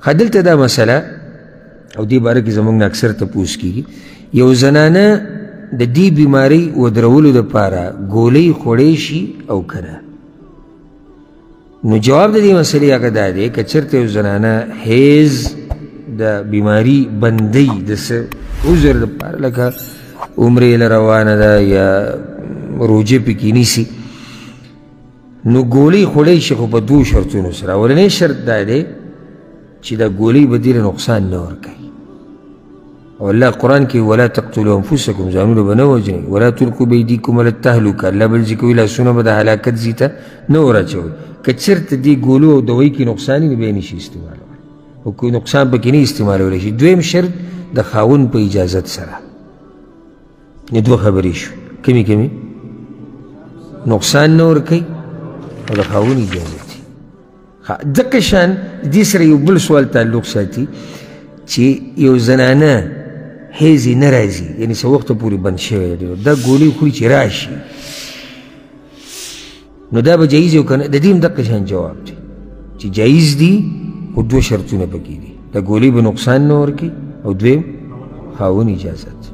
خدلته دا مسله او دې باره کې زموږ نه اکثر تپوس کېږي یو زنانه د دې بیمارۍ ودرولو دپاره ګولۍ خوړی شي او که نه نو جواب د دې مسلې هغه دا دی که چېرته یو زنانه حیض د بیماري بندۍ د څه عذر دپاره لکه عمرې له روانه ده یا روجې پکې نیسي نو ګولۍ خوړی شي خو په دوو شرطونو سره اولنی شرط دا دی چې دا ګولۍ به دې له نقصان نه ورکوي او الله قرآن کې ولا تقتلوا انفسکم ځانونه به نه وژنئ ولا تلقوا بایدیکم الی التهلکه الله بل ځای کوي لاسونه به د هلاکت ځای ته نه ور اچوئ که چېرته دې ګولو او دوی کې نقصان وي نو بیا یې نشي استعمالولی او که نقصان پکې نه استعمالولی شي دویم شرط د خاوند په اجازت سره نه دوه خبرې شوې کمې نقصان نه ورکوي او د خاوند اجازت وي دقه شان دې سره یو بل سوال تعلق ساتي چې یو زنانه حیض یې نه راځي یعنې څه وخته پورې بند شوی دی دا ګولۍ خوري چې راشي نو دا به جایز یو که نه د دې هم دقه شان جواب دی چې جایز دي خو دوه شرطونه پکې دي دا ګولۍ به نقصان نه ورکوي او دویم خاوند اجازت